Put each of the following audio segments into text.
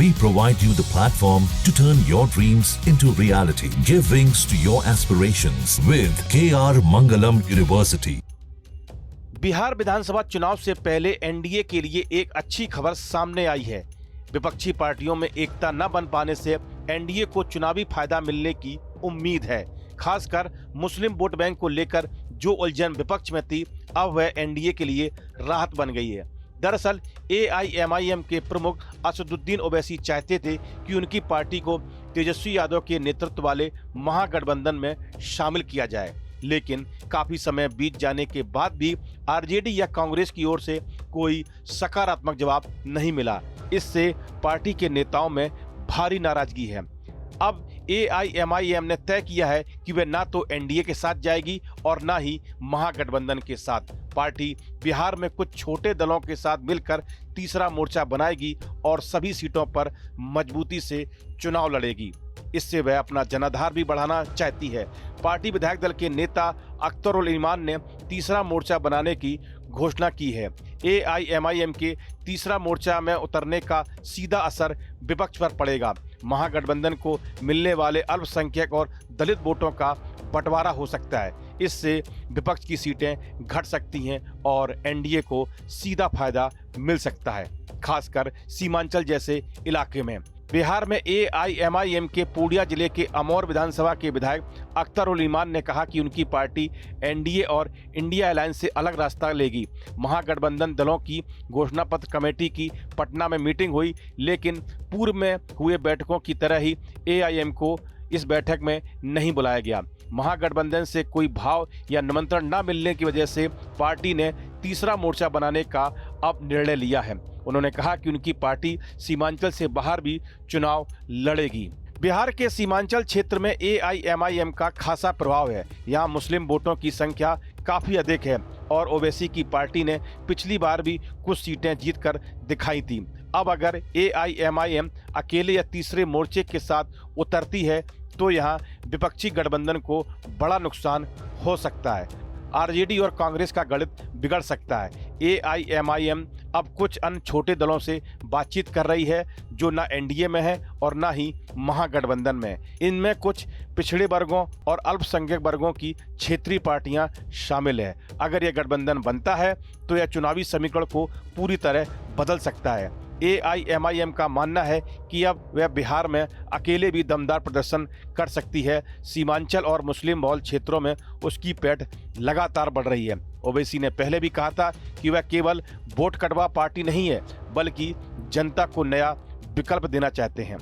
We provide you the platform to turn your dreams into reality. Give wings to your aspirations with KR Mangalam University. Bihar विधानसभा चुनाव से पहले NDA के लिए एक अच्छी खबर सामने आई है। विपक्षी पार्टियों में एकता न बन पाने से एनडीए को चुनावी फायदा मिलने की उम्मीद है। खासकर मुस्लिम वोट बैंक को लेकर जो उलझन विपक्ष में थी, अब वह एनडीए के लिए राहत बन गई है। दरअसल एआईएमआईएम के प्रमुख असदुद्दीन ओवैसी चाहते थे कि उनकी पार्टी को तेजस्वी यादव के नेतृत्व वाले महागठबंधन में शामिल किया जाए, लेकिन काफी समय बीत जाने के बाद भी आरजेडी या कांग्रेस की ओर से कोई सकारात्मक जवाब नहीं मिला। इससे पार्टी के नेताओं में भारी नाराजगी है। अब एआईएमआईएम ने तय किया है कि वे ना तो एनडीए के साथ जाएगी और ना ही महागठबंधन के साथ। पार्टी बिहार में कुछ छोटे दलों के साथ मिलकर तीसरा मोर्चा बनाएगी और सभी सीटों पर मजबूती से चुनाव लड़ेगी। इससे वह अपना जनाधार भी बढ़ाना चाहती है। पार्टी विधायक दल के नेता अख्तर उल ईमान ने तीसरा मोर्चा बनाने की घोषणा की है। एआईएमआईएम के तीसरा मोर्चा में उतरने का सीधा असर विपक्ष पर पड़ेगा। महागठबंधन को मिलने वाले अल्पसंख्यक और दलित वोटों का बंटवारा हो सकता है। इससे विपक्ष की सीटें घट सकती हैं और एनडीए को सीधा फायदा मिल सकता है, खासकर सीमांचल जैसे इलाके में। बिहार में एआईएमआईएम के पूर्णिया जिले के अमौर विधानसभा के विधायक अख्तर उल ईमान ने कहा कि उनकी पार्टी एनडीए और इंडिया अलायंस से अलग रास्ता लेगी। महागठबंधन दलों की घोषणा पत्र कमेटी की पटना में मीटिंग हुई, लेकिन पूर्व में हुए बैठकों की तरह ही एआईएम को इस बैठक में नहीं बुलाया गया। महागठबंधन से कोई भाव या निमंत्रण न मिलने की वजह से पार्टी ने तीसरा मोर्चा बनाने का अब निर्णय लिया है। उन्होंने कहा कि उनकी पार्टी सीमांचल से बाहर भी चुनाव लड़ेगी। बिहार के सीमांचल क्षेत्र में एआईएमआईएम का खासा प्रभाव है। यहाँ मुस्लिम वोटों की संख्या काफी अधिक है और ओवैसी की पार्टी ने पिछली बार भी कुछ सीटें जीतकर दिखाई थी। अब अगर एआईएमआईएम अकेले या तीसरे मोर्चे के साथ उतरती है तो यहाँ विपक्षी गठबंधन को बड़ा नुकसान हो सकता है। आरजेडी और कांग्रेस का गणित बिगड़ सकता है। एआईएमआईएम अब कुछ अन्य छोटे दलों से बातचीत कर रही है जो ना एनडीए में है और ना ही महागठबंधन में। इनमें कुछ पिछड़े वर्गों और अल्पसंख्यक वर्गों की क्षेत्रीय पार्टियां शामिल है। अगर यह गठबंधन बनता है तो यह चुनावी समीकरण को पूरी तरह बदल सकता है। एआईएमआईएम का मानना है कि अब वह बिहार में अकेले भी दमदार प्रदर्शन कर सकती है। सीमांचल और मुस्लिम बहुल क्षेत्रों में उसकी पैठ लगातार बढ़ रही है। ओवैसी ने पहले भी कहा था कि वह केवल वोट कटवा पार्टी नहीं है, बल्कि जनता को नया विकल्प देना चाहते हैं।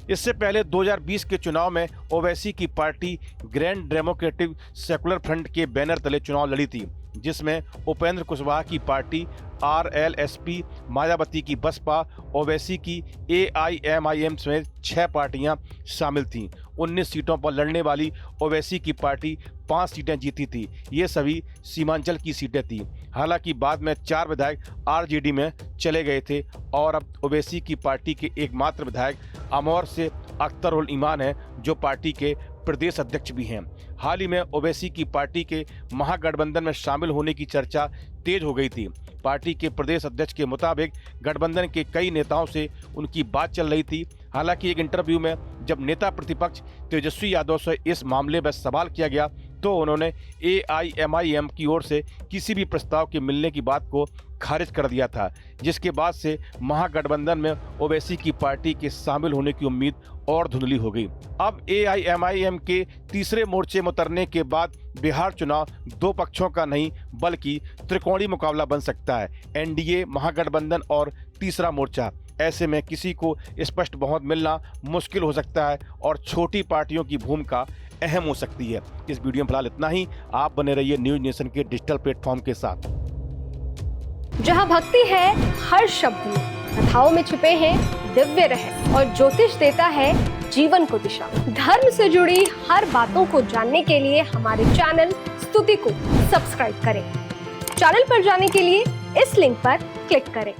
इससे पहले 2020 के चुनाव में ओवैसी की party grand democratic secular front के बैनर तले चुनाव लड़ी थी, जिसमें उपेंद्र कुशवाहा की पार्टी आरएलएसपी, मायावती की बसपा, ओवैसी की एआईएमआईएम समेत 6 पार्टियां शामिल थीं। 19 सीटों पर लड़ने वाली ओवैसी की पार्टी 5 सीटें जीती थी। ये सभी सीमांचल की सीटें थीं। हालांकि बाद में 4 विधायक आरजेडी में चले गए थे और अब ओवैसी की पार्टी के एकमात्र विधायक अमौर से अख्तर उल ईमान है, जो पार्टी के प्रदेश अध्यक्ष भी हैं। हाल ही में ओवैसी की पार्टी के महागठबंधन में शामिल होने की चर्चा तेज हो गई थी। पार्टी के प्रदेश अध्यक्ष के मुताबिक गठबंधन के कई नेताओं से उनकी बात चल रही थी। हालांकि एक इंटरव्यू में जब नेता प्रतिपक्ष तेजस्वी यादव से इस मामले में सवाल किया गया तो उन्होंने एआईएमआईएम की ओर से किसी भी प्रस्ताव के मिलने की बात को खारिज कर दिया था, जिसके बाद से महागठबंधन में ओवैसी की पार्टी के शामिल होने की उम्मीद और धुंधली हो गई। अब एआईएमआईएम के तीसरे मोर्चे में उतरने के बाद बिहार चुनाव 2 पक्षों का नहीं बल्कि त्रिकोणीय मुकाबला बन सकता है। एनडीए, महागठबंधन और तीसरा मोर्चा। ऐसे में किसी को स्पष्ट बहुमत मिलना मुश्किल हो सकता है और छोटी पार्टियों की भूमिका अहम हो सकती है। इस वीडियो में फिलहाल इतना ही। आप बने रहिए न्यूज नेशन के डिजिटल प्लेटफॉर्म के साथ। जहां भक्ति है हर शब्द में, कथाओं में छुपे हैं दिव्य रहस्य और ज्योतिष देता है जीवन को दिशा। धर्म से जुड़ी हर बातों को जानने के लिए हमारे चैनल स्तुति को सब्सक्राइब करें। चैनल पर जाने के लिए इस लिंक पर क्लिक करें।